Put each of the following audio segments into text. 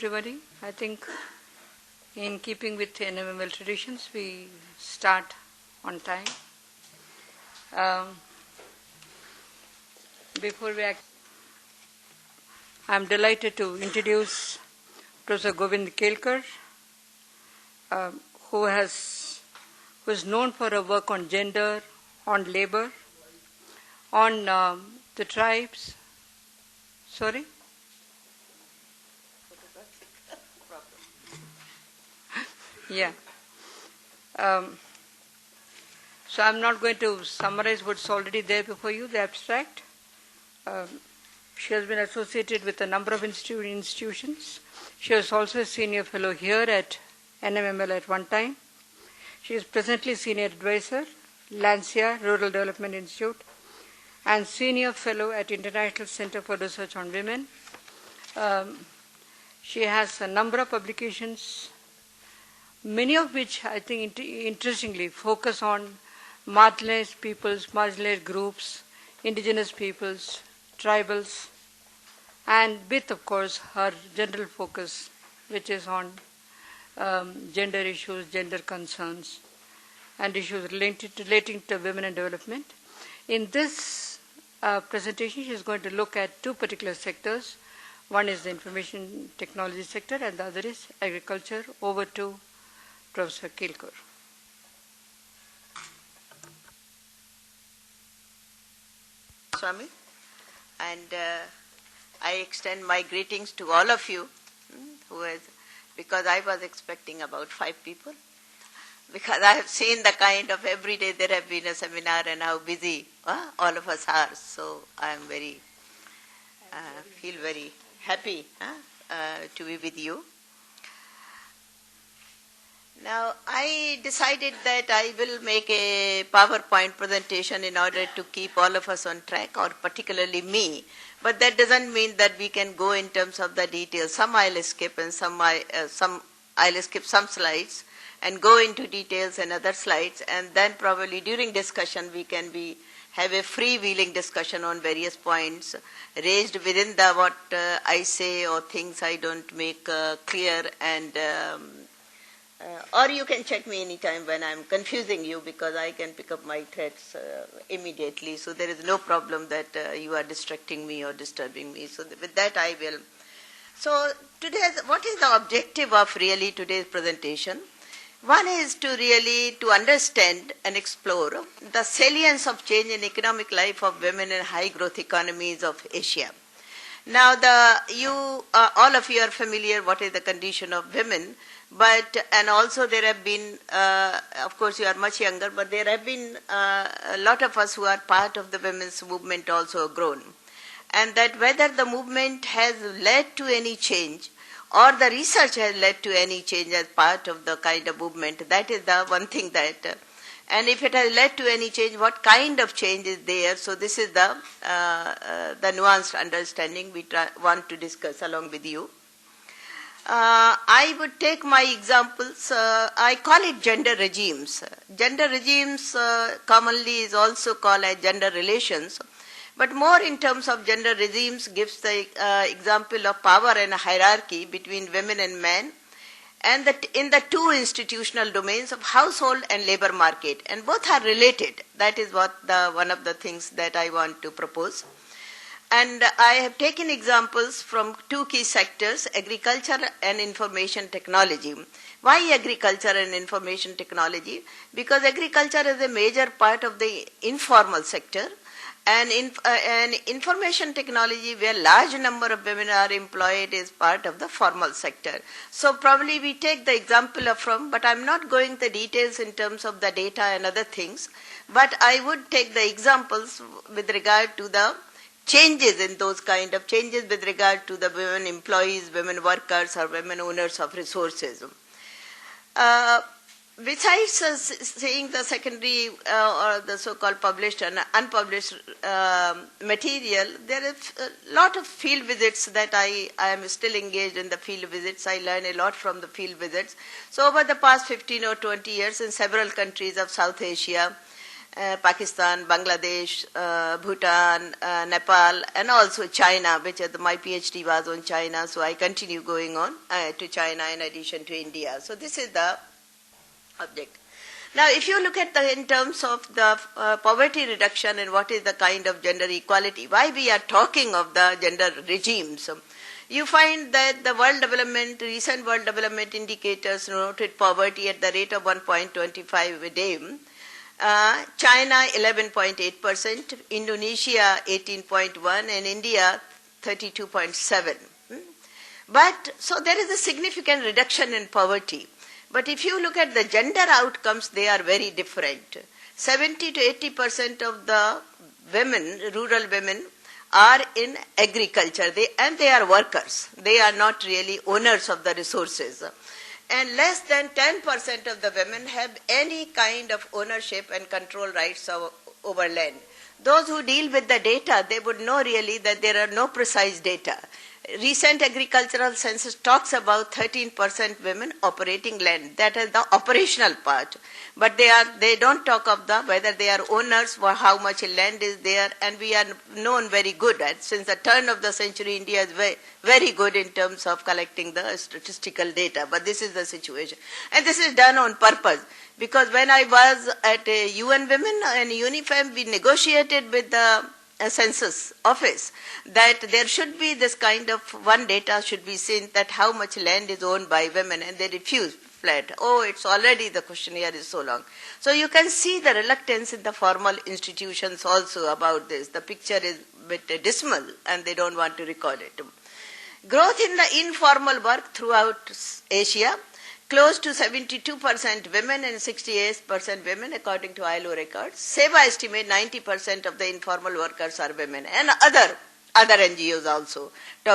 Everybody, I think in keeping with NMML traditions, we start on time. Before we act, I'm delighted to introduce Professor Govind Kelkar, who is known for her work on gender, on labor, on the tribes. Sorry? Yeah. So I'm not going to summarize what's already there before you, the abstract. She has been associated with a number of institutions. She was also a senior fellow here at NMML at one time. She is presently senior advisor, Lancia Rural Development Institute, and senior fellow at International Center for Research on Women. She has a number of publications, many of which I think interestingly focus on marginalized peoples, marginalized groups, indigenous peoples, tribals, and with, of course, her general focus, which is on gender issues, gender concerns, and issues relating to women and development. In this presentation, she is going to look at two particular sectors. One is the information technology sector, and the other is agriculture. Over to Professor Kelkar. Swami, and I extend my greetings to all of you, because I was expecting about 5 people, because I have seen the kind of every day there have been a seminar and how busy all of us are. So I am feel very happy to be with you. Now, I decided that I will make a PowerPoint presentation in order to keep all of us on track, or particularly me. But that doesn't mean that we can go in terms of the details. Some I'll skip and I'll skip some slides and go into details and other slides. And then probably during discussion we can have a freewheeling discussion on various points raised within the what I say or things I don't make clear, and or you can check me anytime when I'm confusing you, because I can pick up my threads immediately. So there is no problem that you are distracting me or disturbing me. So with that I will. So what is the objective of really today's presentation? One is to understand and explore the salience of change in economic life of women in high growth economies of Asia. Now all of you are familiar what is the condition of women. And also there have been, of course you are much younger, but there have been a lot of us who are part of the women's movement also grown. And that whether the movement has led to any change or the research has led to any change as part of the kind of movement, that is the one thing that, and if it has led to any change, what kind of change is there? So this is the nuanced understanding we want to discuss along with you. I would take my examples. I call it gender regimes. Gender regimes commonly is also called as gender relations, but more in terms of gender regimes gives the example of power and hierarchy between women and men, and that in the two institutional domains of household and labor market, and both are related. That is what one of the things that I want to propose. And I have taken examples from two key sectors, agriculture and information technology. Why agriculture and information technology? Because agriculture is a major part of the informal sector, and information technology, where large number of women are employed, is part of the formal sector. So probably we take the example but I'm not going the details in terms of the data and other things, but I would take the examples with regard to the changes in those kind of changes with regard to the women employees, women workers, or women owners of resources. Besides seeing the secondary or the so-called published and unpublished material, there is a lot of field visits that I am still engaged in the field visits. I learn a lot from the field visits. So over the past 15 or 20 years in several countries of South Asia, Pakistan, Bangladesh, Bhutan, Nepal, and also China, which my PhD was on China, so I continue going on to China in addition to India. So this is the object. Now, if you look at in terms of the poverty reduction and what is the kind of gender equality, why we are talking of the gender regimes, you find that the recent world development indicators noted poverty at the rate of 1.25 a day. China 11.8%, Indonesia 18.1%, and India 32.7%. But so there is a significant reduction in poverty. But if you look at the gender outcomes, they are very different. 70 to 80% of the women, rural women, are in agriculture, and they are workers. They are not really owners of the resources. And less than 10% of the women have any kind of ownership and control rights over land. Those who deal with the data, they would know really that there are no precise data. Recent agricultural census talks about 13% women operating land. That is the operational part. But they don't talk of whether they are owners or how much land is there. And we are known very good at, since the turn of the century, India is very, very good in terms of collecting the statistical data. But this is the situation. And this is done on purpose. Because when I was at UN Women and UNIFEM, we negotiated with the census office that there should be this kind of one data should be seen that how much land is owned by women, and they refused flat. Oh, it's already the questionnaire is so long. So you can see the reluctance in the formal institutions also about this. The picture is a bit dismal and they don't want to record it. Growth in the informal work throughout Asia, close to 72% women and 68% women according to ILO records. SEBA estimate 90% of the informal workers are women, and other NGOs also,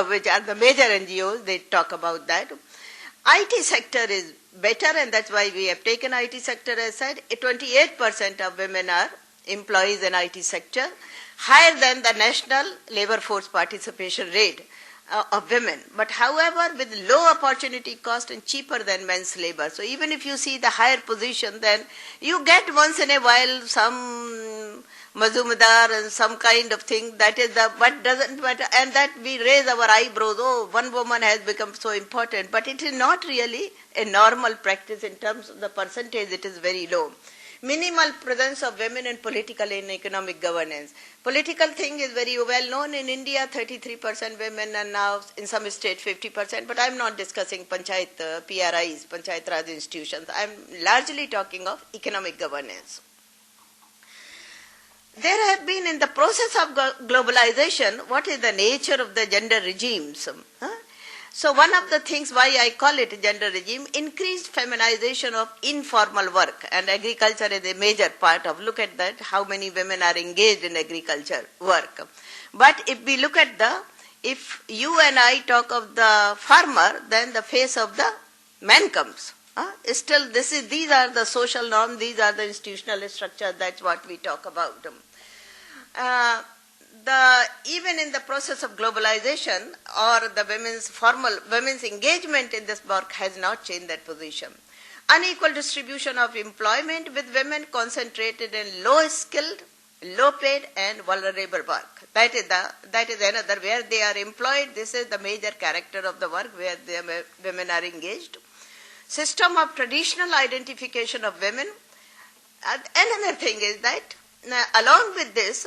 which are the major NGOs, they talk about that. IT sector is better, and that's why we have taken IT sector as said. 28% of women are employees in IT sector, higher than the national labor force participation rate of women, but however with low opportunity cost and cheaper than men's labor. So even if you see the higher position, then you get once in a while some mazumdar and some kind of thing, that is but doesn't matter, and that we raise our eyebrows, oh, one woman has become so important, but it is not really a normal practice in terms of the percentage, it is very low. Minimal presence of women in political and economic governance. Political thing is very well known in India, 33% women, and now in some states 50%, but I'm not discussing Panchayat PRIs, Panchayat Raj institutions. I'm largely talking of economic governance. There have been in the process of globalization, what is the nature of the gender regimes? So one of the things why I call it a gender regime, increased feminization of informal work, and agriculture is a major part of, look at that, how many women are engaged in agriculture work. But if we look at if you and I talk of the farmer, then the face of the man comes. Still, these are the social norms, these are the institutional structures, that's what we talk about. Even in the process of globalization or the women's engagement in this work has not changed that position. Unequal distribution of employment with women concentrated in low skilled, low paid and vulnerable work. That is another where they are employed. This is the major character of the work where women are engaged. System of traditional identification of women. Another thing is that along with this,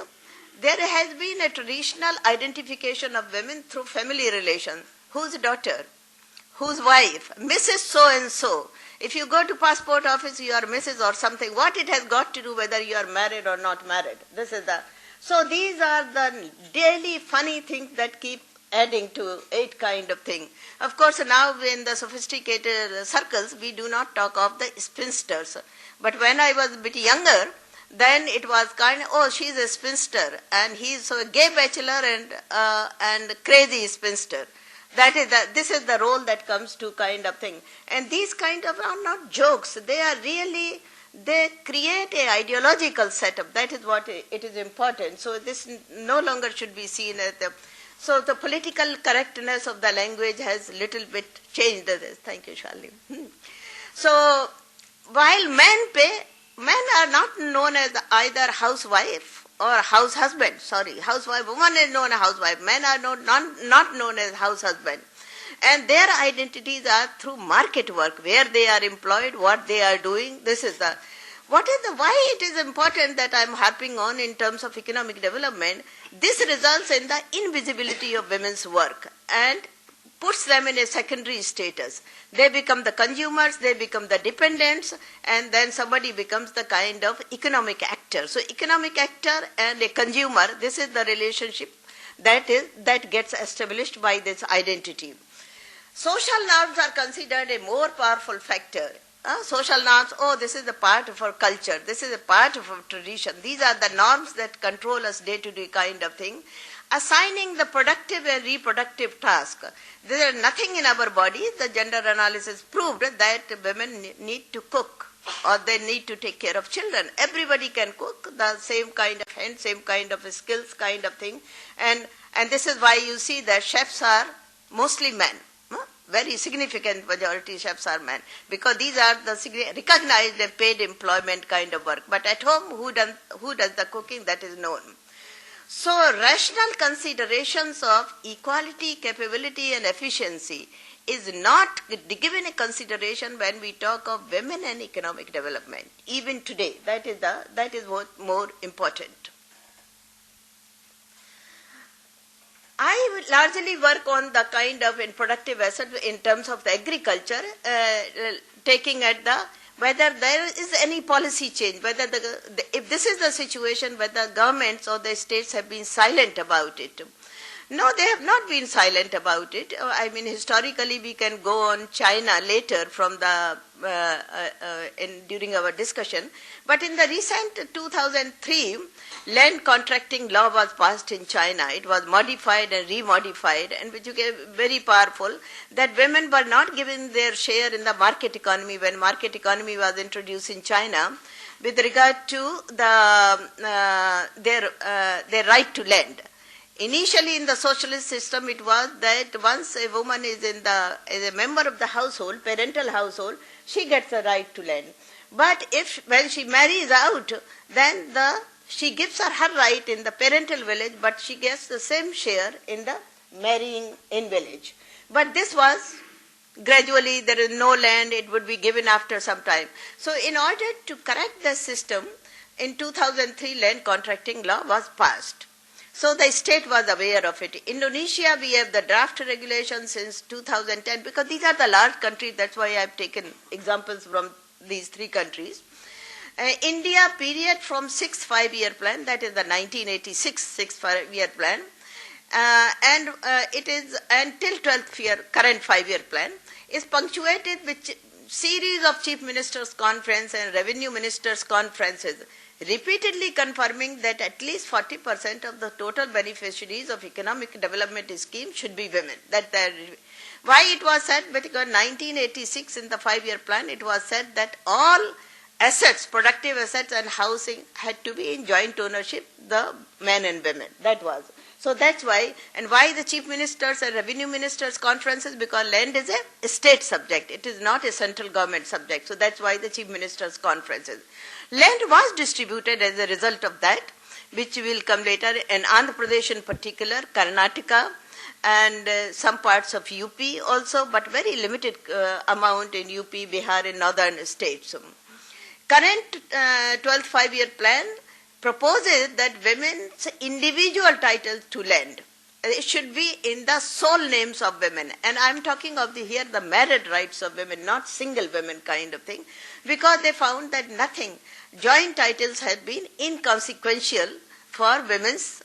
there has been a traditional identification of women through family relations. Whose daughter? Whose wife? Mrs. So-and-so. If you go to passport office, you are Mrs. or something. What it has got to do whether you are married or not married? So these are the daily funny things that keep adding to it kind of thing. Of course, now in the sophisticated circles, we do not talk of the spinsters. But when I was a bit younger, then it was kind of, oh, she's a spinster, and he's so a gay bachelor and crazy spinster. This is the role that comes to kind of thing. And these kind of are not jokes. They create an ideological setup. That is what it is important. So this no longer should be seen as so the political correctness of the language has little bit changed this. Thank you, Charlie. So while men pay men are not known as either housewife or house husband. Sorry, housewife, woman is known as housewife. Men are not known as house husband. And their identities are through market work, where they are employed, what they are doing. This is why it is important that I am harping on in terms of economic development. This results in the invisibility of women's work and puts them in a secondary status. They become the consumers, they become the dependents, and then somebody becomes the kind of economic actor. So economic actor and a consumer, this is the relationship that gets established by this identity. Social norms are considered a more powerful factor. Social norms, this is a part of our culture, this is a part of our tradition. These are the norms that control us day-to-day kind of thing. Assigning the productive and reproductive task. There is nothing in our body. The gender analysis proved that women need to cook or they need to take care of children. Everybody can cook, the same kind of hand, same kind of skills kind of thing. And this is why you see that chefs are mostly men. Very significant majority chefs are men, because these are the recognized and paid employment kind of work. But at home, who does the cooking, that is known. So rational considerations of equality, capability and efficiency is not given a consideration when we talk of women and economic development. Even today, that is what more important. I largely work on the kind of productive asset in terms of the agriculture, taking at whether there is any policy change, whether if this is the situation, whether governments or the states have been silent about it. No, they have not been silent about it. I mean, historically, we can go on China later from during our discussion. But in the recent 2003, land contracting law was passed in China. It was modified and remodified, and which became very powerful, that women were not given their share in the market economy when market economy was introduced in China with regard to their right to land. Initially in the socialist system, it was that once a woman is a member of the household, parental household, she gets the right to land. But when she marries out, then she gives her right in the parental village, but she gets the same share in the marrying in village. But this was gradually, there is no land, it would be given after some time. So in order to correct the system, in 2003 land contracting law was passed. So the state was aware of it. Indonesia, we have the draft regulations since 2010, because these are the large countries, that's why I have taken examples from these three countries. India, period from 6th 5-year plan, that is the 1986 6th 5-year plan, and it is until 12th year, current 5-year plan, is punctuated with series of chief ministers' conference and revenue ministers' conferences, repeatedly confirming that at least 40% of the total beneficiaries of economic development scheme should be women. Why it was said, because 1986 in the 5-year plan, it was said that all assets, productive assets and housing had to be in joint ownership, the men and women. That was. So that's why, and why the chief ministers and revenue ministers conferences, because land is a state subject. It is not a central government subject. So that's why the chief ministers conferences. Land was distributed as a result of that, which will come later, in Andhra Pradesh in particular, Karnataka, and some parts of UP also, but very limited amount in UP, Bihar, and northern states. Current 12th 5-year plan proposes that women's individual title to land, it should be in the sole names of women. And I'm talking of here the married rights of women, not single women kind of thing, because they found that joint titles have been inconsequential for women's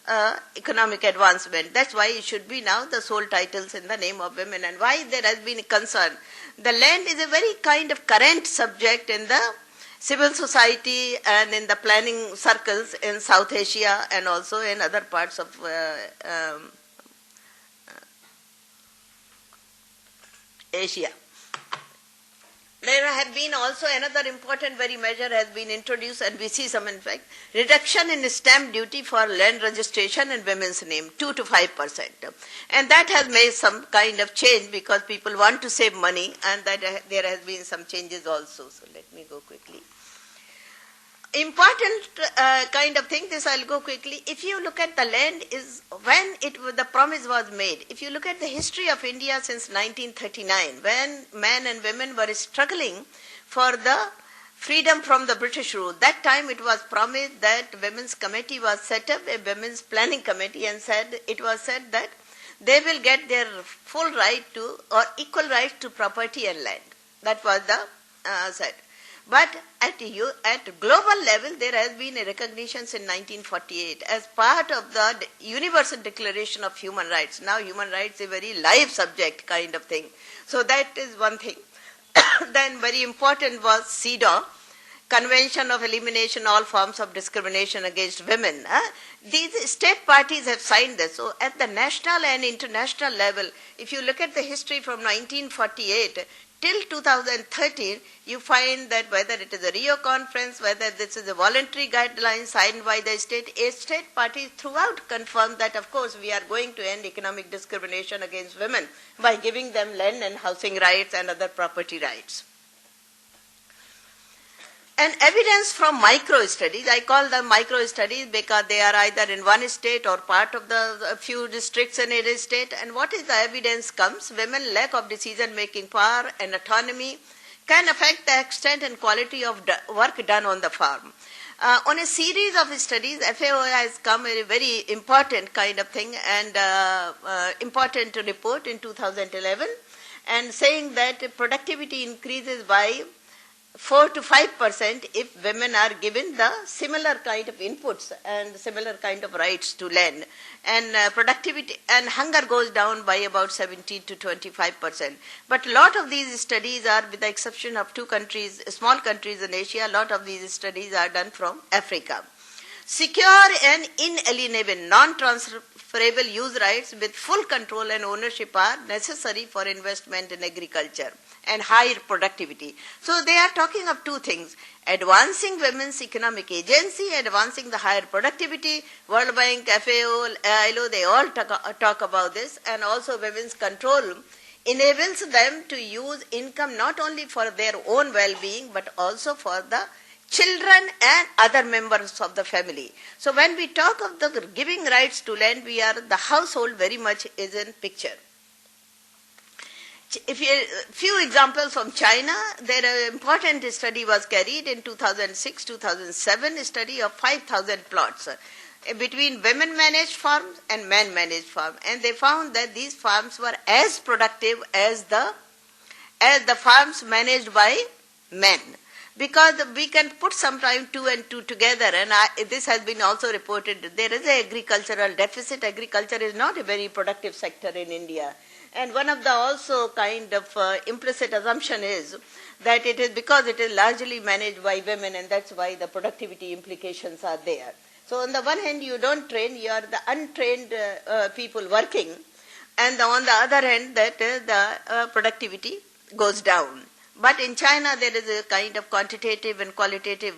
economic advancement. That's why it should be now the sole titles in the name of women. And why there has been a concern. The land is a very kind of current subject in the civil society and in the planning circles in South Asia and also in other parts of Asia. There have been also another important very measure has been introduced, and we see some in fact, reduction in stamp duty for land registration in women's name, 2 to 5%. And that has made some kind of change because people want to save money, and that there has been some changes also. So let me go quickly. important kind of thing, this I'll go quickly. If you look at the land, is when the promise was made. If you look at the history of India since 1939, when men and women were struggling for the freedom from the British rule, that time it was promised that Women's Committee was set up, a Women's Planning Committee, and it was said that they will get their full right to, or equal right to property and land. That was the said. But at global level, there has been a recognition since 1948 as part of the Universal Declaration of Human Rights. Now human rights is a very live subject kind of thing. So that is one thing. Then very important was CEDAW, Convention of Elimination of All Forms of Discrimination Against Women. These state parties have signed this. So at the national and international level, if you look at the history from 1948 till 2013, you find that whether it is a Rio conference, whether this is a voluntary guideline signed by the state parties throughout confirm that, of course, we are going to end economic discrimination against women by giving them land and housing rights and other property rights. And evidence from micro-studies, I call them micro-studies because they are either in one state or part of the few districts in a state. And what is the evidence comes? Women lack of decision-making power and autonomy can affect the extent and quality of work done on the farm. On a series of studies, FAO has come a very important kind of thing and important report in 2011 and saying that productivity increases by 4 to 5% if women are given the similar kind of inputs and similar kind of rights to land. And productivity and hunger goes down by about 17 to 25%. But a lot of these studies are, with the exception of 2 countries, small countries in Asia, a lot of these studies are done from Africa. Secure and inalienable, non-transferable use rights with full control and ownership are necessary for investment in agriculture and higher productivity. So they are talking of 2 things: advancing women's economic agency, advancing the higher productivity. World Bank, FAO, ILO, they all talk about this, and also women's control enables them to use income not only for their own well-being but also for the children and other members of the family. So when we talk of the giving rights to land, the household very much is in picture. Few examples from China, their important study was carried in 2006-2007, a study of 5,000 plots between women-managed farms and men-managed farms, and they found that these farms were as productive as the farms managed by men. Because we can put sometime 2 and 2 together, and this has been also reported. There is an agricultural deficit. Agriculture is not a very productive sector in India. And one of the also kind of implicit assumption is that it is because it is largely managed by women, and that's why the productivity implications are there. So on the one hand, you don't train, you are the untrained people working, and on the other hand, that the productivity goes down. But in China, there is a kind of quantitative and qualitative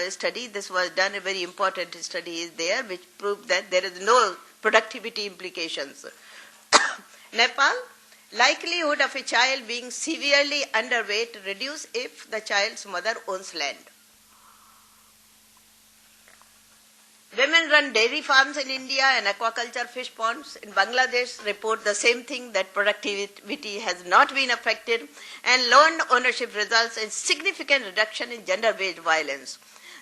study. This was done, a very important study is there, which proved that there is no productivity implications. Nepal, likelihood of a child being severely underweight reduced if the child's mother owns land. Women run dairy farms in India and aquaculture fish ponds. In Bangladesh, report the same thing, that productivity has not been affected, and land ownership results in significant reduction in gender-based violence.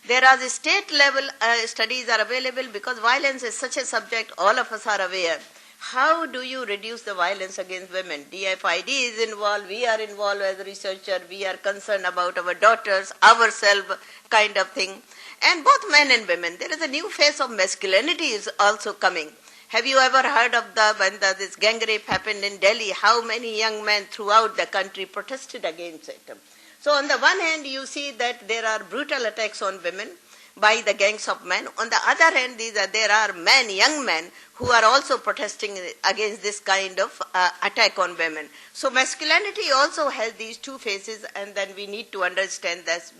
There are the state-level studies are available because violence is such a subject, all of us are aware. How do you reduce the violence against women? DFID is involved, we are involved as a researcher, we are concerned about our daughters, ourselves kind of thing. And both men and women, there is a new phase of masculinity is also coming. Have you ever heard of when this gang rape happened in Delhi, how many young men throughout the country protested against it? So on the one hand, you see that there are brutal attacks on women by the gangs of men. On the other hand, there are men, young men, who are also protesting against this kind of attack on women. So masculinity also has these 2 phases, and then we need to understand this.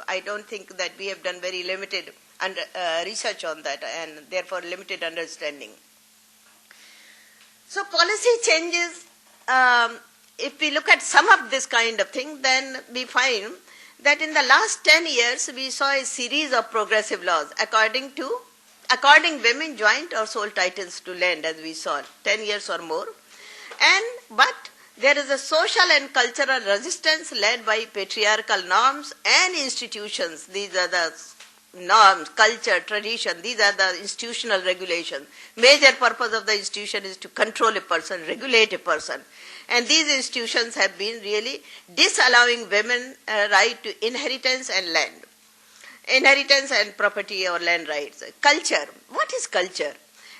I don't think that we have done very limited research on that, and therefore limited understanding. So policy changes, if we look at some of this kind of thing, then we find that in the last 10 years we saw a series of progressive laws according women joint or sole titles to land, as we saw, 10 years or more. But there is a social and cultural resistance led by patriarchal norms and institutions. These are the norms, culture, tradition, these are the institutional regulations. Major purpose of the institution is to control a person, regulate a person. And these institutions have been really disallowing women right to inheritance and land. Inheritance and property or land rights. Culture. What is culture?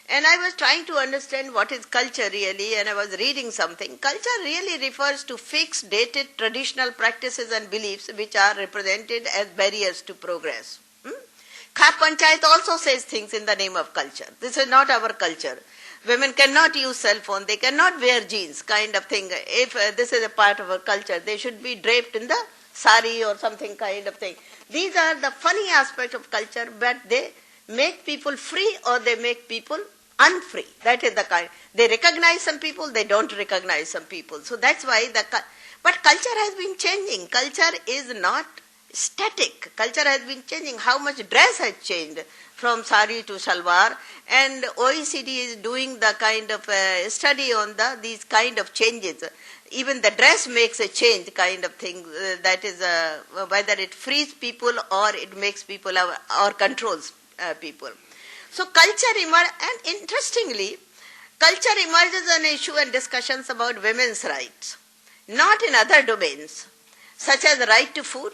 And I was trying to understand what is culture really, and I was reading something. Culture really refers to fixed, dated, traditional practices and beliefs which are represented as barriers to progress. Khap Panchayat also says things in the name of culture. This is not our culture. Women cannot use cell phone, they cannot wear jeans, kind of thing. If this is a part of our culture, they should be draped in the sari or something kind of thing. These are the funny aspects of culture, but they make people free or they make people unfree. That is the kind. They recognize some people, they don't recognize some people. So that's why but culture has been changing. Culture is not static. Culture has been changing. How much dress has changed from sari to salwar, and OECD is doing the kind of study on these kind of changes. Even the dress makes a change kind of thing, that is whether it frees people or it makes people or controls people. So culture emerges, and interestingly, culture emerges an issue and discussions about women's rights, not in other domains, such as the right to food.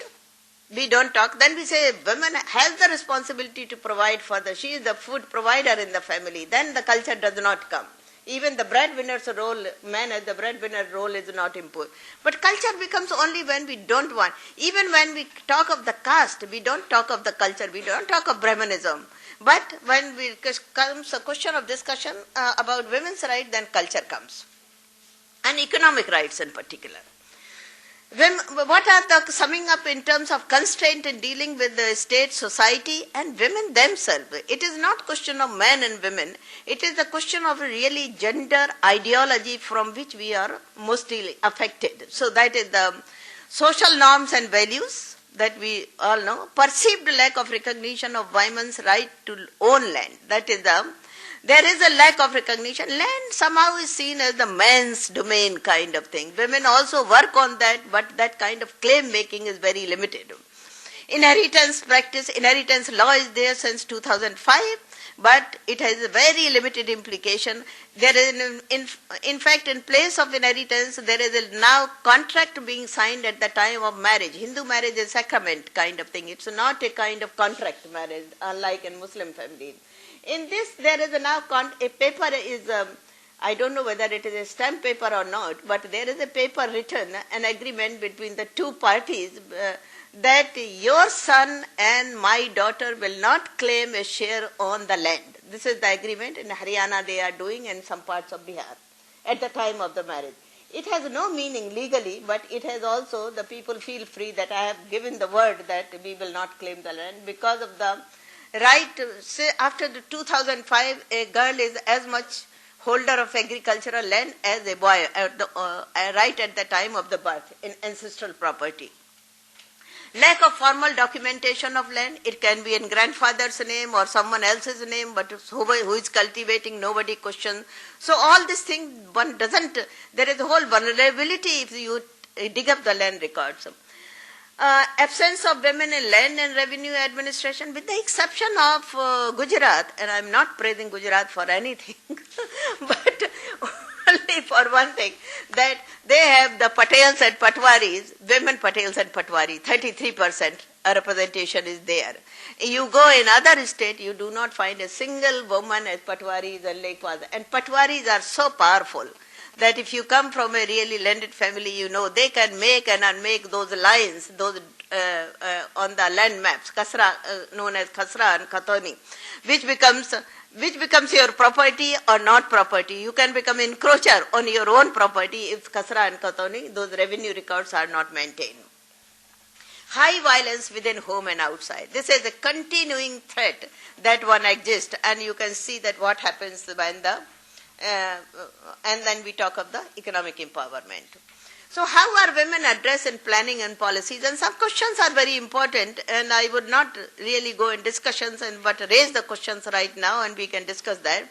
We don't talk. Then we say women has the responsibility to provide for she is the food provider in the family. Then the culture does not come. Even the breadwinner's role, man as the breadwinner role is not imposed. But culture becomes only when we don't want. Even when we talk of the caste, we don't talk of the culture, we don't talk of Brahmanism. But when comes a question of discussion about women's rights, then culture comes. And economic rights in particular. What are the summing up in terms of constraint in dealing with the state, society and women themselves? It is not question of men and women. It is a question of really gender ideology from which we are mostly affected. So that is the social norms and values that we all know. Perceived lack of recognition of women's right to own land. That is there is a lack of recognition. Land somehow is seen as the man's domain kind of thing. Women also work on that, but that kind of claim making is very limited. Inheritance law is there since 2005, but it has a very limited implication. There is, in fact, in place of inheritance, there is a now contract being signed at the time of marriage. Hindu marriage is sacrament kind of thing. It's not a kind of contract marriage, unlike in Muslim families. In this, there is now a paper is, I don't know whether it is a stamp paper or not, but there is a paper written, an agreement between the two parties that your son and my daughter will not claim a share on the land. This is the agreement in Haryana they are doing and some parts of Bihar at the time of the marriage. It has no meaning legally, but it has also, the people feel free that I have given the word that we will not claim the land because of the right, say after the 2005, a girl is as much holder of agricultural land as a boy, right at the time of the birth in ancestral property. Lack of formal documentation of land, it can be in grandfather's name or someone else's name, but who is cultivating, nobody questions. So all this thing, one doesn't, there is a whole vulnerability if you dig up the land records. Absence of women in land and revenue administration, with the exception of Gujarat, and I am not praising Gujarat for anything, but only for one thing, that they have the Patels and Patwaris, women Patels and Patwari, 33% representation is there. You go in other states, you do not find a single woman as Patwaris and Lekwas. And Patwaris are so powerful that if you come from a really landed family, you know they can make and unmake those lines, those on the land maps, Kasra, known as Khasra and Khatoni, which becomes your property or not property. You can become encroacher on your own property if Kasra and Khatoni, those revenue records are not maintained. High violence within home and outside. This is a continuing threat that one exists, and you can see that what happens when and then we talk of the economic empowerment. So how are women addressed in planning and policies? And some questions are very important, and I would not really go in discussions, but raise the questions right now, and we can discuss that.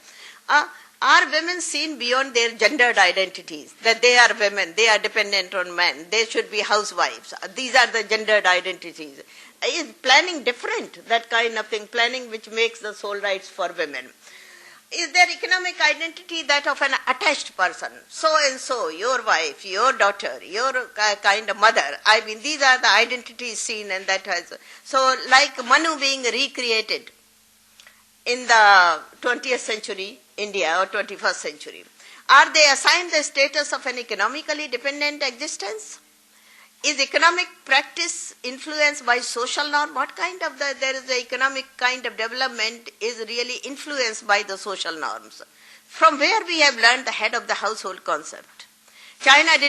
Are women seen beyond their gendered identities? That they are women, they are dependent on men, they should be housewives. These are the gendered identities. Is planning different? That kind of thing, planning which makes the sole rights for women. Is their economic identity that of an attached person? So and so, your wife, your daughter, your kind of mother. I mean, these are the identities seen, and that has. So, like Manu being recreated in the 20th century India or 21st century. Are they assigned the status of an economically dependent existence? Is economic practice influenced by social norm? What kind of there is the economic kind of development is really influenced by the social norms? From where we have learned the head of the household concept? Vietnam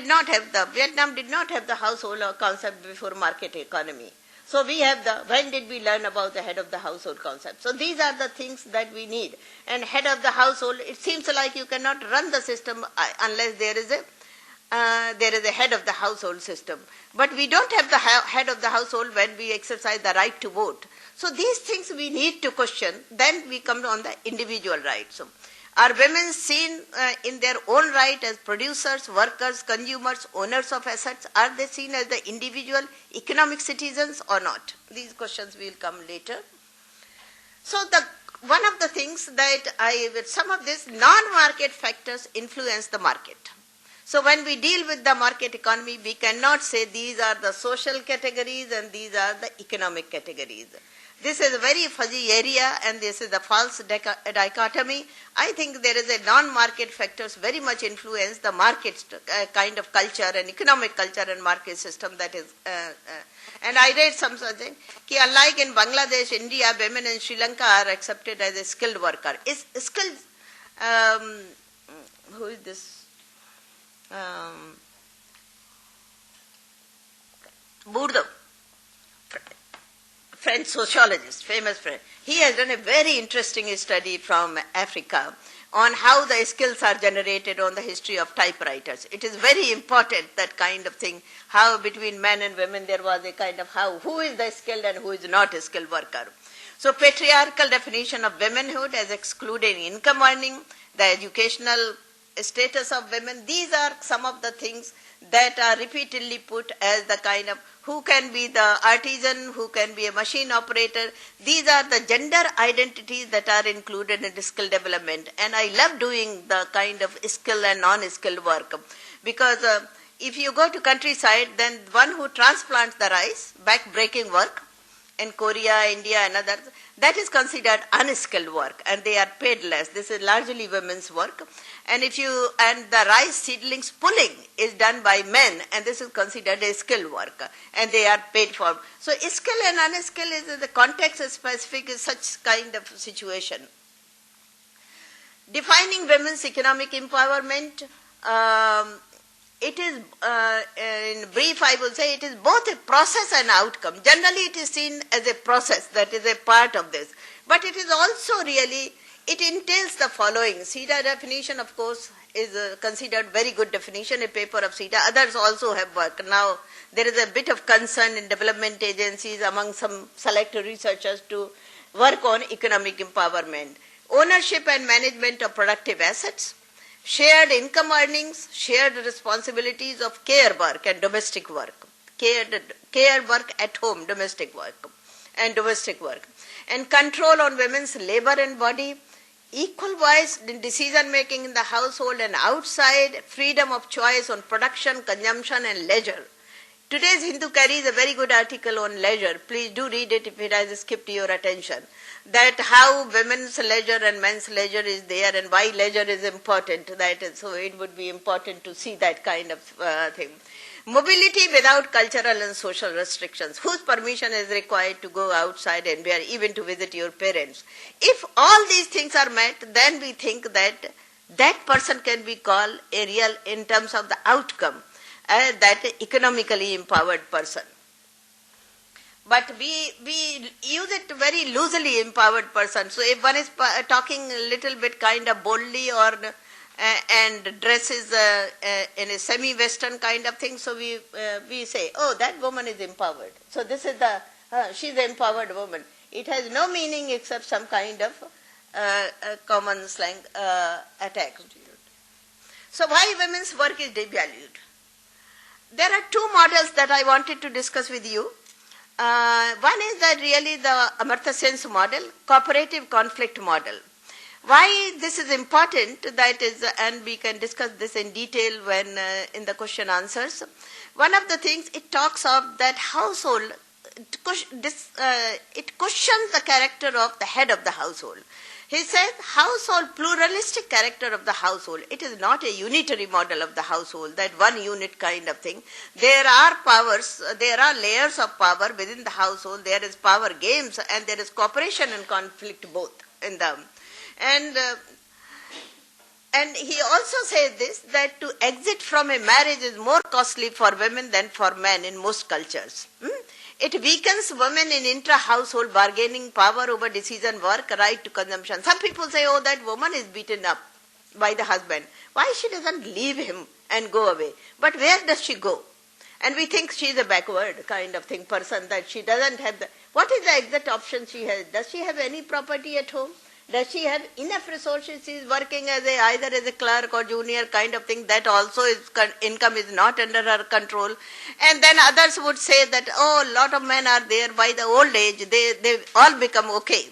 did not have the household concept before market economy. So we have when did we learn about the head of the household concept? So these are the things that we need. And head of the household, it seems like you cannot run the system unless there is a head of the household system. But we don't have the head of the household when we exercise the right to vote. So these things we need to question. Then we come on the individual rights. So are women seen in their own right as producers, workers, consumers, owners of assets? Are they seen as the individual economic citizens or not? These questions will come later. So one of the things that with some of these non-market factors influence the market. So when we deal with the market economy, we cannot say these are the social categories and these are the economic categories. This is a very fuzzy area, and this is a false dichotomy. I think there is a non-market factors very much influence the market kind of culture and economic culture and market system that is. And I read something, unlike in Bangladesh, India, women in Sri Lanka are accepted as a skilled worker. Is skilled, who is this? Bourdieu, French sociologist, famous French. He has done a very interesting study from Africa on how the skills are generated on the history of typewriters. It is very important, that kind of thing, how between men and women there was a kind of who is the skilled and who is not a skilled worker. So patriarchal definition of womanhood as excluding income earning, the educational status of women, these are some of the things that are repeatedly put as the kind of who can be the artisan, who can be a machine operator. These are the gender identities that are included in skill development. And I love doing the kind of skill and non-skilled work, because if you go to countryside, then one who transplants the rice, back-breaking work, in Korea, India and others, that is considered unskilled work, and they are paid less. This is largely women's work. And the rice seedlings pulling is done by men, and this is considered a skilled work, and they are paid for. So skill and unskilled is the context is specific is such kind of situation. Defining women's economic empowerment, it is, in brief I will say, it is both a process and outcome. Generally it is seen as a process that is a part of this. But it is also really, it entails the following. CETA definition, of course, is considered very good definition, a paper of CETA. Others also have worked. Now, there is a bit of concern in development agencies among some select researchers to work on economic empowerment. Ownership and management of productive assets, shared income earnings, shared responsibilities of care work and domestic work, care work at home, domestic work, and control on women's labor and body, equal voice in decision making in the household and outside, freedom of choice on production, consumption and leisure. Today's Hindu carries a very good article on leisure. Please do read it if it has skipped your attention. That how women's leisure and men's leisure is there and why leisure is important. So it would be important to see that kind of thing. Mobility without cultural and social restrictions. Whose permission is required to go outside and where, even to visit your parents? If all these things are met, then we think that that person can be called a real, in terms of the outcome, that economically empowered person. But we use it very loosely, empowered person. So if one is talking a little bit kind of boldly or and dresses in a semi-Western kind of thing. So we say, oh, that woman is empowered. So this is she's an empowered woman. It has no meaning except some kind of common slang attack. So why women's work is devalued? There are two models that I wanted to discuss with you. One is that really the Amartya Sen's model, cooperative conflict model. Why this is important, that is, and we can discuss this in detail when in the question answers. One of the things it talks of that household, it questions the character of the head of the household. He says household, pluralistic character of the household. It is not a unitary model of the household, that one unit kind of thing. There are powers, there are layers of power within the household. There is power games and there is cooperation and conflict both in them. And he also says this, that to exit from a marriage is more costly for women than for men in most cultures. It weakens women in intra-household bargaining power over decision work, right to consumption. Some people say, oh, that woman is beaten up by the husband. Why she doesn't leave him and go away? But where does she go? And we think she is a backward kind of thing person, that she doesn't have the... What is the exit option she has? Does she have any property at home? Does she have enough resources? She is working as either as a clerk or junior kind of thing. That also is income is not under her control. And then others would say that, oh, a lot of men are there by the old age. They all become okay.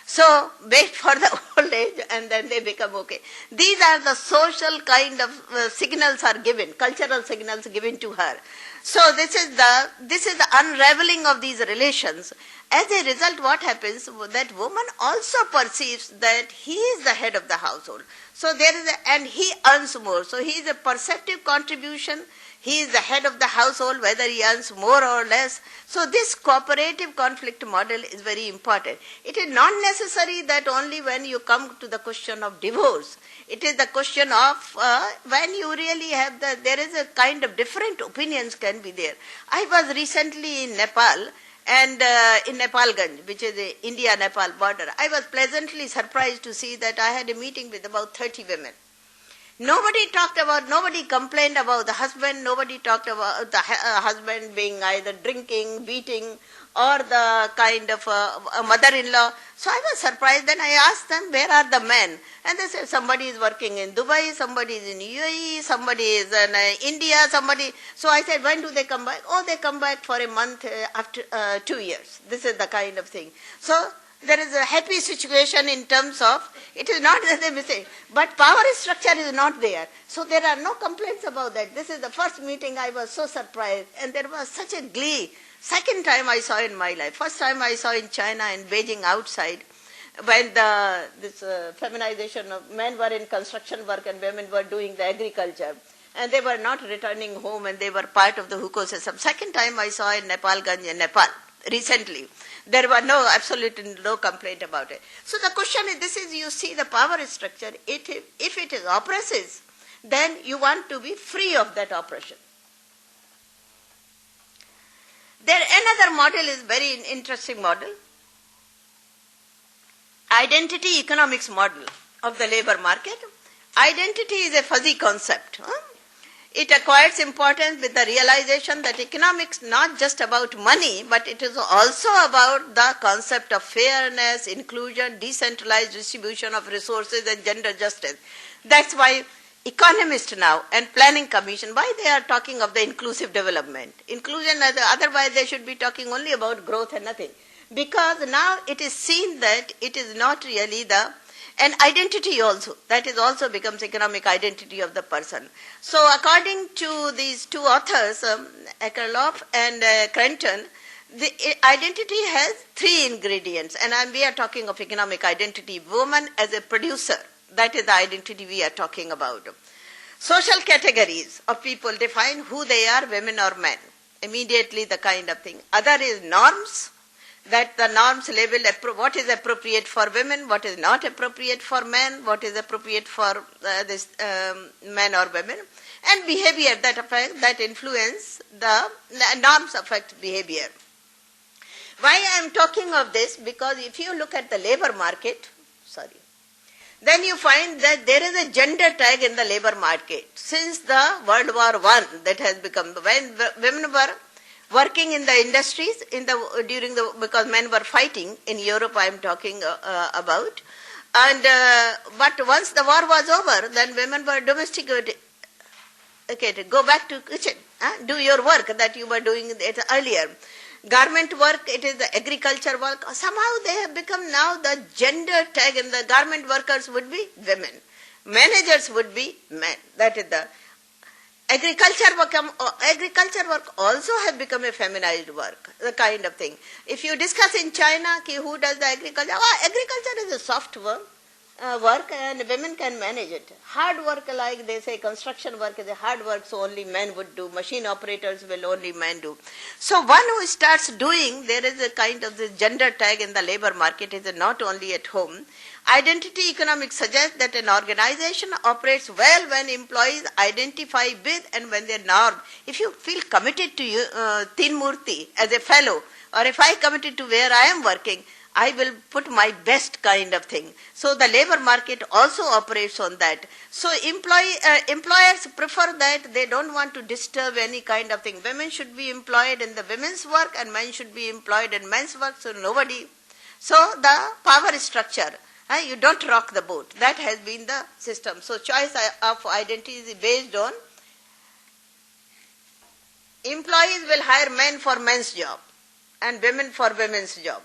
So wait for the old age and then they become okay. These are the social kind of signals are given, cultural signals given to her. So this is the unraveling of these relations. As a result, what happens, that woman also perceives that he is the head of the household. So and he earns more. So he is a perceptive contribution. He is the head of the household, whether he earns more or less. So this cooperative conflict model is very important. It is not necessary that only when you come to the question of divorce. It is the question of when you really have there is a kind of different opinions can be there. I was recently in Nepal, and in Nepalganj, which is the India-Nepal border. I was pleasantly surprised to see that I had a meeting with about 30 women. Nobody complained about the husband, nobody talked about the husband being either drinking, beating, or the kind of a mother-in-law. So I was surprised. Then I asked them, where are the men? And they said, somebody is working in Dubai, somebody is in UAE, somebody is in India, somebody. So I said, when do they come back? Oh, they come back for a month after 2 years. This is the kind of thing. So there is a happy situation in terms of, it is not that they mistake, but power structure is not there. So there are no complaints about that. This is the first meeting. I was so surprised, and there was such a glee. Second time I saw in my life. First time I saw in China, in Beijing outside, when this feminization of men were in construction work and women were doing the agriculture. And they were not returning home and they were part of the huko system. Second time I saw in Nepalganj in Nepal, recently. There were absolutely no complaint about it. So the question is, you see the power structure, if it is oppressive, then you want to be free of that oppression. There another model is very interesting model. Identity economics model of the labor market. Identity is a fuzzy concept. It acquires importance with the realization that economics is not just about money, but it is also about the concept of fairness, inclusion, decentralized distribution of resources and gender justice. That's why economists now and planning commission, why they are talking of the inclusive development. Inclusion, otherwise they should be talking only about growth and nothing. Because now it is seen that it is not really an identity also. That is also becomes economic identity of the person. So according to these two authors, Akerlof and Crenton, the identity has three ingredients. And we are talking of economic identity. Woman as a producer. That is the identity we are talking about. Social categories of people define who they are, women or men. Immediately the kind of thing. Other is norms. That the norms label what is appropriate for women, what is not appropriate for men, what is appropriate for men or women, and behavior that influence the norms affect behavior. Why I am talking of this? Because if you look at the labor market, then you find that there is a gender tag in the labor market. Since the World War I, that has become, when women were working in the industries because men were fighting in Europe, I am talking about. And but once the war was over, then women were domesticated. Okay, go back to kitchen, do your work that you were doing earlier. Garment work, it is the agriculture work. Somehow they have become now the gender tag, and the garment workers would be women. Managers would be men. That is the agriculture work also has become a feminized work, the kind of thing. If you discuss in China, who does the agriculture? Agriculture is a soft work, and women can manage it. Hard work, like they say, construction work is a hard work, so only men would do. Machine operators will only men do. So one who starts doing, there is a kind of this gender tag in the labor market, is not only at home. Identity economics suggests that an organization operates well when employees identify with and when they norm. If you feel committed to Tin Murti as a fellow, or if I committed to where I am working, I will put my best kind of thing. So the labor market also operates on that. So employers prefer that. They don't want to disturb any kind of thing. Women should be employed in the women's work and men should be employed in men's work. So the power structure, you don't rock the boat. That has been the system. So choice of identity is based on employees will hire men for men's job and women for women's job.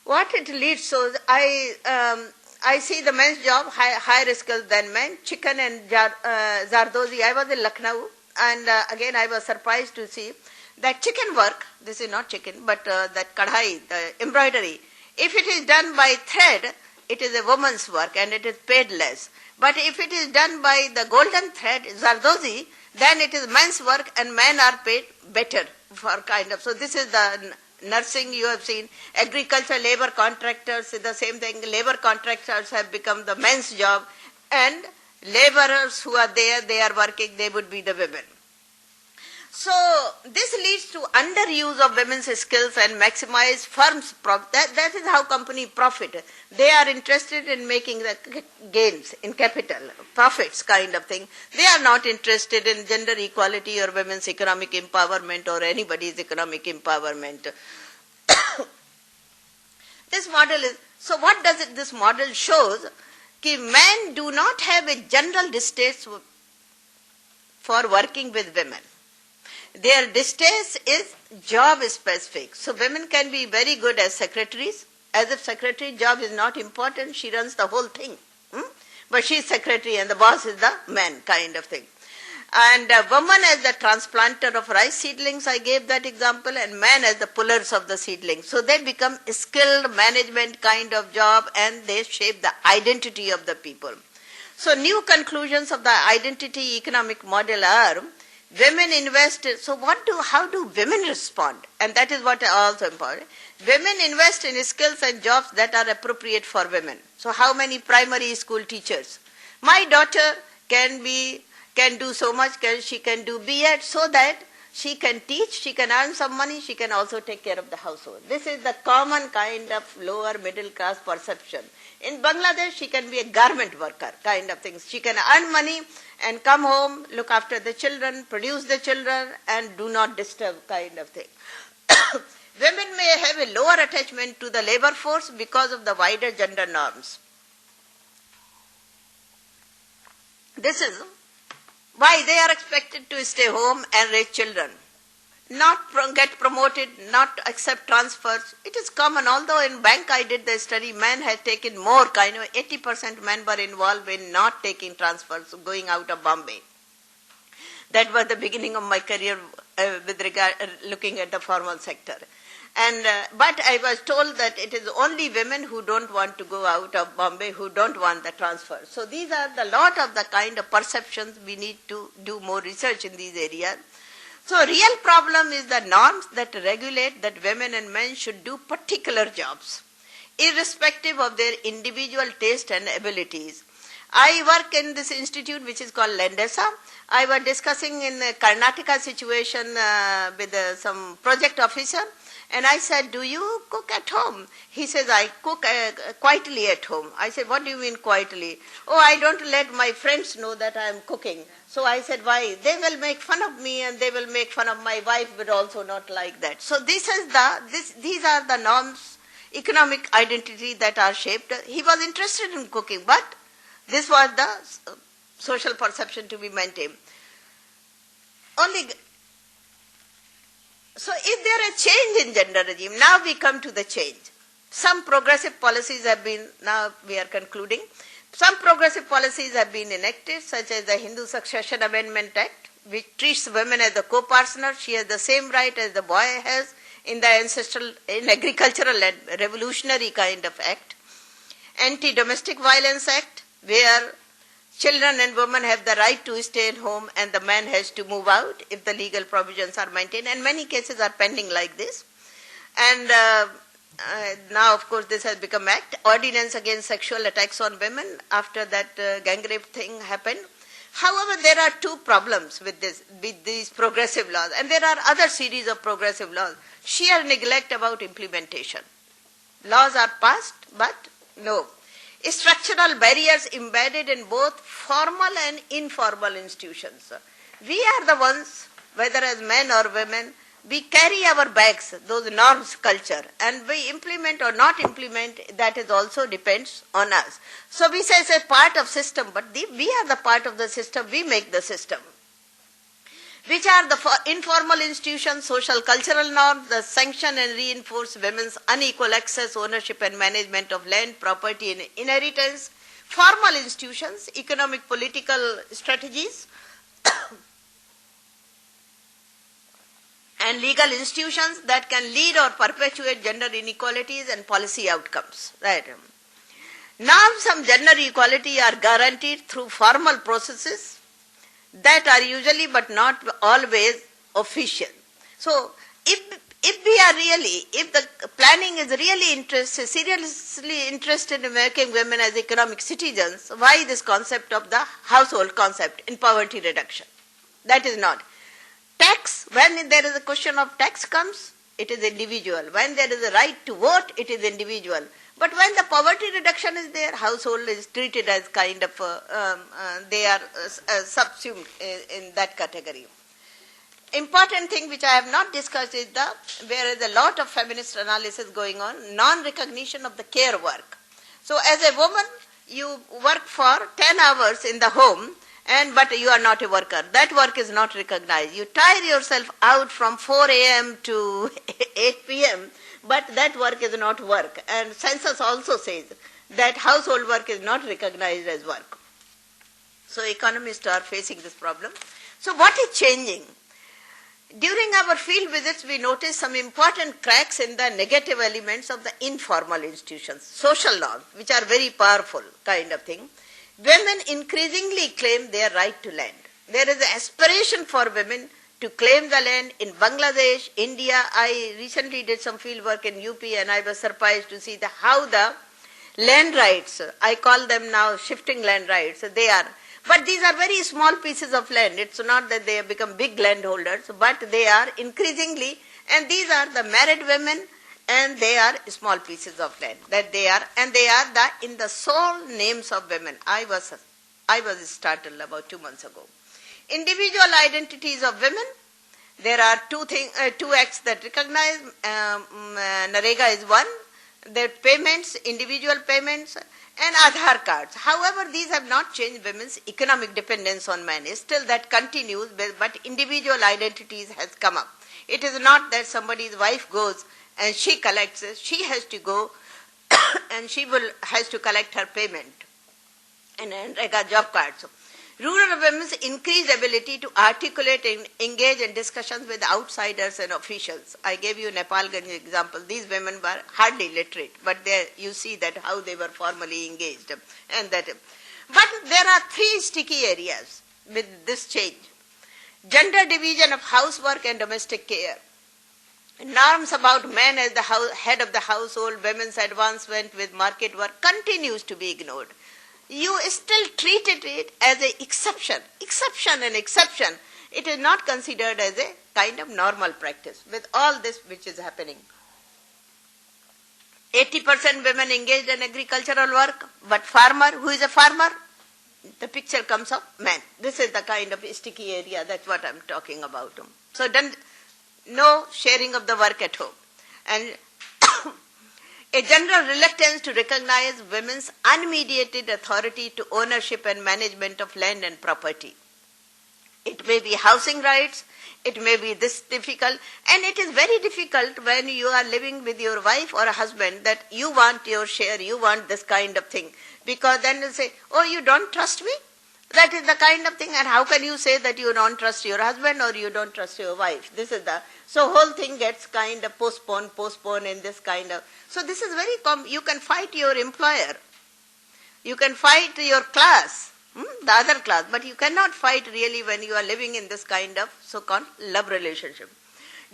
What it leads to, I see the men's job higher skills than men. Chicken and Zardozi. I was in Lucknow, and again I was surprised to see that chicken work. This is not chicken, but that kadhai, the embroidery. If it is done by thread, it is a woman's work and it is paid less. But if it is done by the golden thread, Zardozi, then it is men's work and men are paid better for kind of. So this is the nursing you have seen. Agriculture, labor contractors, the same thing. Labor contractors have become the men's job, and laborers who are there, they are working, they would be the women. So this leads to underuse of women's skills and maximize firms' profit. That is how company profit. They are interested in making the gains in capital, profits kind of thing. They are not interested in gender equality or women's economic empowerment or anybody's economic empowerment. This model is, so what does it, this model shows? Men do not have a general distaste for working with women. Their distaste is job specific. So women can be very good as secretaries, as if secretary job is not important, she runs the whole thing. But she is secretary and the boss is the man kind of thing. And a woman as the transplanter of rice seedlings, I gave that example, and man as the pullers of the seedlings. So they become a skilled management kind of job and they shape the identity of the people. So new conclusions of the identity economic model are, women invest, so how do women respond? And that is what is also important. Women invest in skills and jobs that are appropriate for women. So how many primary school teachers? My daughter can do so much, she can do B.Ed so that she can teach, she can earn some money, she can also take care of the household. This is the common kind of lower middle class perception. In Bangladesh, she can be a garment worker kind of things. She can earn money and come home, look after the children, produce the children, and do not disturb kind of thing. Women may have a lower attachment to the labor force because of the wider gender norms. This is why they are expected to stay home and raise children, not get promoted, not accept transfers. It is common, although in bank I did the study, men had taken more, 80% men were involved in not taking transfers, going out of Bombay. That was the beginning of my career with regard looking at the formal sector. And but I was told that it is only women who don't want to go out of Bombay, who don't want the transfer. So these are the lot of the kind of perceptions we need to do more research in these areas. So real problem is the norms that regulate that women and men should do particular jobs, irrespective of their individual taste and abilities. I work in this institute which is called Lendesa. I was discussing in Karnataka situation with some project officer, And I said, do you cook at home? He says, I cook quietly at home. I said, what do you mean quietly? Oh, I don't let my friends know that I am cooking. So I said, why? They will make fun of me and they will make fun of my wife, but also not like that. So these are the norms, economic identity that are shaped. He was interested in cooking, but this was the social perception to be maintained. So if there is change in gender regime, now we come to the change. Some progressive policies have been, now we are concluding, some progressive policies have been enacted, such as the Hindu Succession Amendment Act, which treats women as the co-partner. She has the same right as the boy has in agricultural and revolutionary kind of act. Anti-Domestic Violence Act, where children and women have the right to stay at home and the man has to move out if the legal provisions are maintained. And many cases are pending like this. And now, of course, this has become act. Ordinance against sexual attacks on women after that gang rape thing happened. However, there are two problems with these progressive laws. And there are other series of progressive laws. Sheer neglect about implementation. Laws are passed, but no. Structural barriers embedded in both formal and informal institutions. We are the ones, whether as men or women, we carry our bags, those norms, culture, and we implement or not implement, that is also depends on us. So we say it's a part of system, but we are the part of the system, we make the system. Which are the informal institutions, social cultural norms that sanction and reinforce women's unequal access, ownership and management of land, property and inheritance. Formal institutions, economic political strategies, and legal institutions that can lead or perpetuate gender inequalities and policy outcomes. Right. Norms of gender equality are guaranteed through formal processes that are usually but not always official. So if the planning is really seriously interested in making women as economic citizens, why this concept of the household concept in poverty reduction? That is not. Tax, when there is a question of tax comes, it is individual. When there is a right to vote, it is individual. But when the poverty reduction is there, household is treated as kind of, they are subsumed in that category. Important thing which I have not discussed is there is a lot of feminist analysis going on, non-recognition of the care work. So as a woman, you work for 10 hours in the home, but you are not a worker. That work is not recognized. You tire yourself out from 4 a.m. to 8 p.m., but that work is not work. And census also says that household work is not recognized as work. So economists are facing this problem. So what is changing? During our field visits, we noticed some important cracks in the negative elements of the informal institutions, social norms, which are very powerful kind of thing. Women increasingly claim their right to land. There is an aspiration for women to claim the land in Bangladesh, India. I recently did some field work in UP and I was surprised to see how the land rights, I call them now shifting land rights, they are. But these are very small pieces of land. It's not that they have become big landholders, but they are increasingly, and these are the married women and they are small pieces of land that they are, and they are in the sole names of women. I was startled about 2 months ago. Individual identities of women. There are two acts that recognize. NREGA is one. Their payments, individual payments, and Aadhaar cards. However, these have not changed women's economic dependence on men. Still that continues, but individual identities has come up. It is not that somebody's wife goes and she collects it. She has to go and has to collect her payment and NREGA job cards. Rural women's increased ability to articulate and engage in discussions with outsiders and officials. I gave you Nepalganj example. These women were hardly literate, but there you see that how they were formally engaged. But there are 3 sticky areas with this change. Gender division of housework and domestic care. Norms about men as the head of the household, women's advancement with market work continues to be ignored. You still treated it as an exception. It is not considered as a kind of normal practice with all this which is happening. 80% women engaged in agricultural work, but farmer, who is a farmer? The picture comes of man. This is the kind of sticky area, that's what I'm talking about. So no sharing of the work at home. And a general reluctance to recognize women's unmediated authority to ownership and management of land and property. It may be housing rights, it may be this difficult, and it is very difficult when you are living with your wife or a husband that you want your share, you want this kind of thing. Because then you say, oh, you don't trust me? That is the kind of thing, and how can you say that you don't trust your husband or you don't trust your wife? So whole thing gets kind of postponed in this kind of, so this is very you can fight your employer, you can fight your class, the other class, but you cannot fight really when you are living in this kind of so-called love relationship.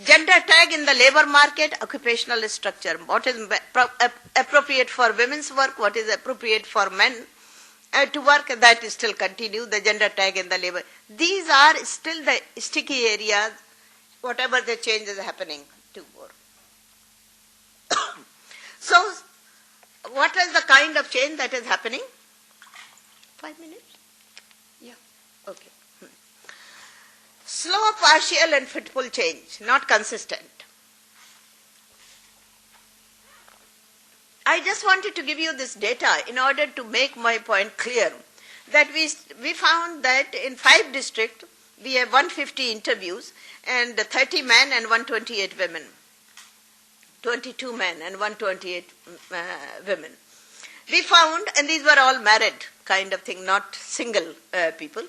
Gender tag in the labor market, occupational structure. What is appropriate for women's work, what is appropriate for men to work, that is still continue, the gender tag in the labor. These are still the sticky areas, whatever the change is happening to more. So, what is the kind of change that is happening? 5 minutes? Yeah, okay. Slow, partial and fitful change, not consistent. I just wanted to give you this data in order to make my point clear, that we found that in 5 districts, we have 150 interviews and 30 men and 128 women. 22 men and 128 women. We found, and these were all married kind of thing, not single people,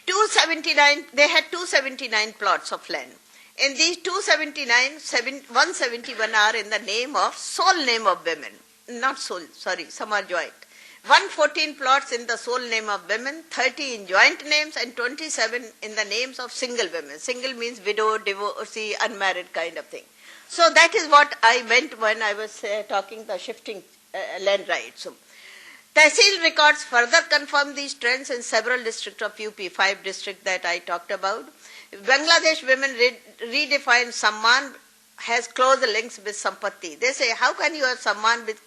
279, they had 279 plots of land. In these 279, 171 are in the name of, sole name of women. Not sole, sorry, some are joint. 114 plots in the sole name of women, 30 in joint names, and 27 in the names of single women. Single means widow, divorcee, unmarried kind of thing. So that is what I meant when I was talking the shifting land rights. So, Tehsil records further confirm these trends in several districts of UP, 5 districts that I talked about. Bangladesh women redefine Samman has close links with Sampatti. They say, how can you have Samman with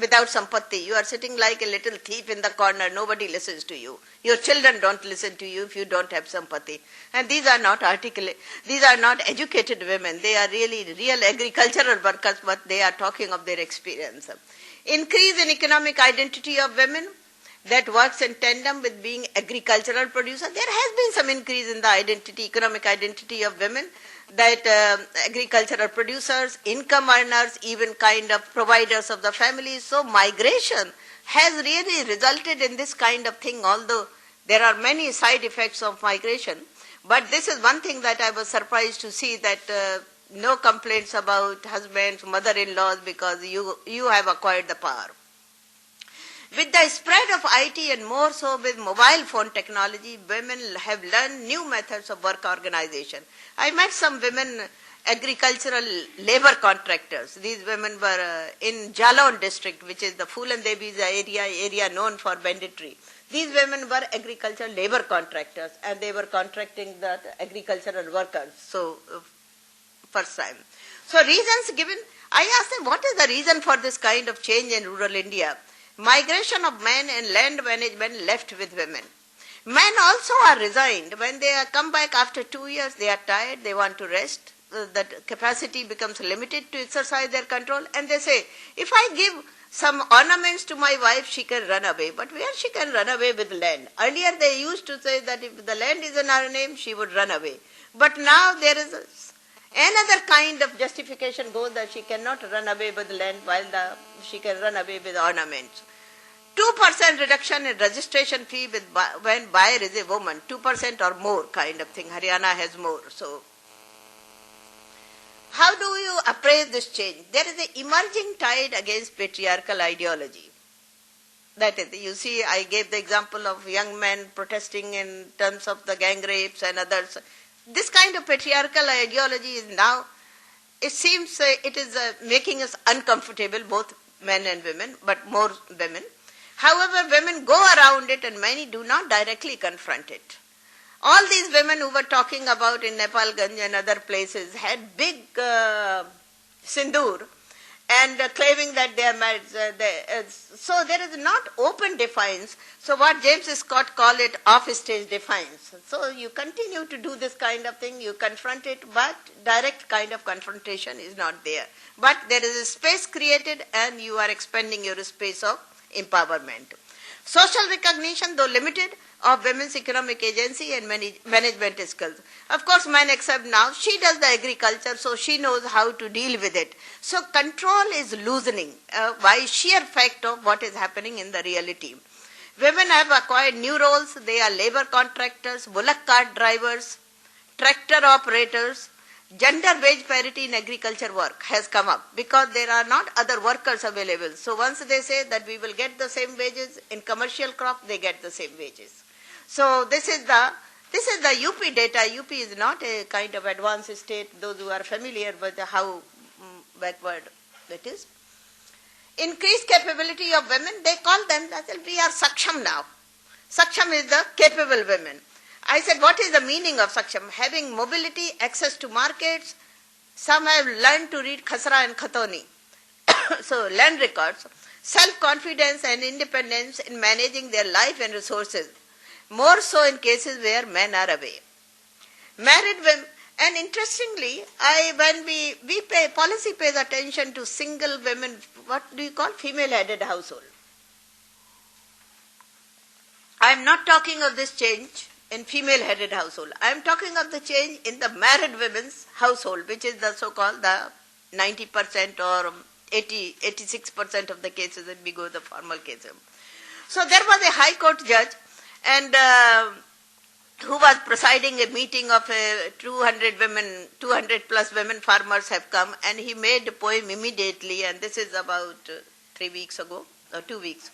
without Sampatti? You are sitting like a little thief in the corner, nobody listens to you. Your children don't listen to you if you don't have Sampatti. And these are not articulate, these are not educated women, they are really real agricultural workers, but they are talking of their experience. Increase in economic identity of women that works in tandem with being agricultural producer. There has been some increase in the identity, economic identity of women, that agricultural producers, income earners, even kind of providers of the family. So migration has really resulted in this kind of thing, although there are many side effects of migration. But this is one thing that I was surprised to see, that no complaints about husbands, mother-in-laws, because you have acquired the power. With the spread of IT and more so with mobile phone technology, women have learned new methods of work organization. I met some women agricultural labor contractors. These women were in Jalon district, which is the Phul and Devi's area known for banditry. These women were agricultural labor contractors, and they were contracting the agricultural workers. So, first time. So reasons given, I asked them, what is the reason for this kind of change in rural India? Migration of men and land management left with women. Men also are resigned. When they come back after 2 years, they are tired, they want to rest. The capacity becomes limited to exercise their control, and they say, if I give some ornaments to my wife, she can run away. But where she can run away with land? Earlier they used to say that if the land is in her name, she would run away. But now there is another kind of justification goes that she cannot run away with land while she can run away with ornaments. 2% reduction in registration fee when buyer is a woman, 2% or more kind of thing. Haryana has more. So, how do you appraise this change? There is an emerging tide against patriarchal ideology. That is, you see, I gave the example of young men protesting in terms of the gang rapes and others. This kind of patriarchal ideology is now, it seems it is making us uncomfortable, both men and women, but more women. However, women go around it and many do not directly confront it. All these women who were talking about in Nepalganj and other places had big sindoor and claiming that they are married. So there is not open defiance. So what James Scott called it off-stage defiance. So you continue to do this kind of thing, you confront it, but direct kind of confrontation is not there. But there is a space created and you are expanding your space of empowerment. Social recognition, though limited, of women's economic agency and management skills. Of course, mine except now, she does the agriculture, so she knows how to deal with it. So control is loosening by sheer fact of what is happening in the reality. Women have acquired new roles. They are labor contractors, bullock cart drivers, tractor operators. Gender wage parity in agriculture work has come up because there are not other workers available. So once they say that we will get the same wages in commercial crop, they get the same wages. So this is the UP data. UP is not a kind of advanced state, those who are familiar with how backward it is. Increased capability of women, they call them, we are Saksham now. Saksham is the capable women. I said, what is the meaning of Saksham? Having mobility, access to markets. Some have learned to read Khasra and Khatoni. So land records. Self-confidence and independence in managing their life and resources. More so in cases where men are away. Married women, and interestingly, when we pay, policy pays attention to single women, what do you call female-headed household. I am not talking of this change in female-headed household. I am talking of the change in the married women's household, which is the so-called the 90% or 86% of the cases, and we go the formal cases. So there was a high court judge and who was presiding a meeting of 200 plus women farmers have come, and he made a poem immediately, and this is about 3 weeks ago, or 2 weeks.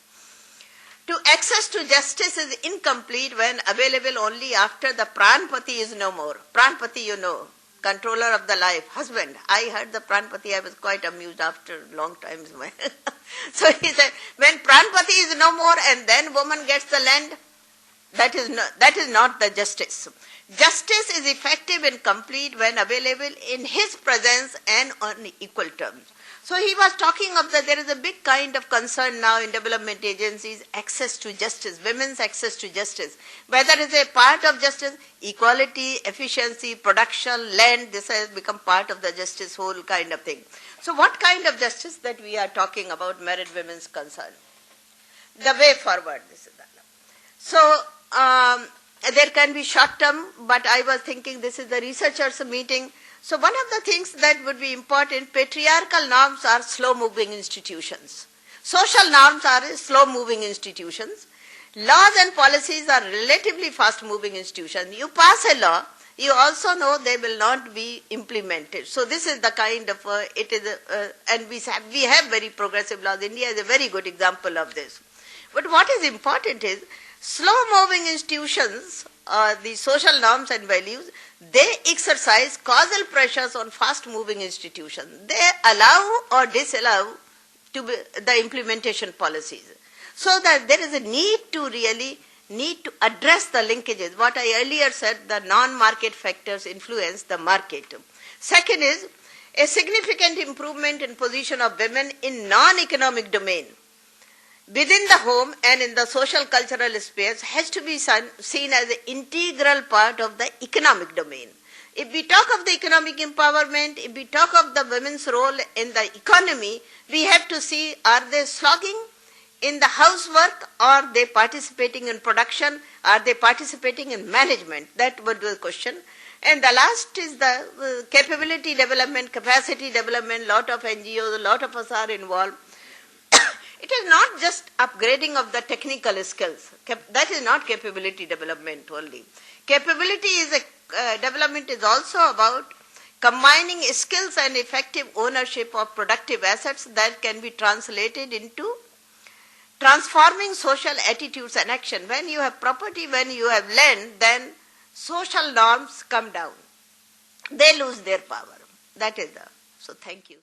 To access to justice is incomplete when available only after the Pranpati is no more. Pranpati, you know, controller of the life, husband. I heard the Pranpati, I was quite amused after long times. So he said, when Pranpati is no more and then woman gets the land, that is not the justice. Justice is effective and complete when available in his presence and on equal terms. So he was talking of that there is a big kind of concern now in development agencies, access to justice, women's access to justice. Whether it's a part of justice, equality, efficiency, production, land, this has become part of the justice whole kind of thing. So what kind of justice that we are talking about married women's concern? The way forward, this is that. So there can be short term, but I was thinking this is the researchers' meeting. So one of the things that would be important, patriarchal norms are slow-moving institutions. Social norms are slow-moving institutions. Laws and policies are relatively fast-moving institutions. You pass a law, you also know they will not be implemented. So this is the kind of, and we have very progressive laws. India is a very good example of this. But what is important is, slow-moving institutions, the social norms and values, they exercise causal pressures on fast-moving institutions. They allow or disallow the implementation policies. So that there is a need to address the linkages. What I earlier said, the non-market factors influence the market. Second is a significant improvement in position of women in non-economic domain within the home and in the social cultural space has to be seen as an integral part of the economic domain. If we talk of the economic empowerment, if we talk of the women's role in the economy, we have to see, are they slogging in the housework, are they participating in production, are they participating in management? That would be the question. And the last is the capability development, capacity development. Lot of NGOs, a lot of us are involved. It is not just upgrading of the technical skills. That is not capability development only. Capability development is also about combining skills and effective ownership of productive assets that can be translated into transforming social attitudes and action. When you have property, when you have land, then social norms come down. They lose their power. That is so thank you.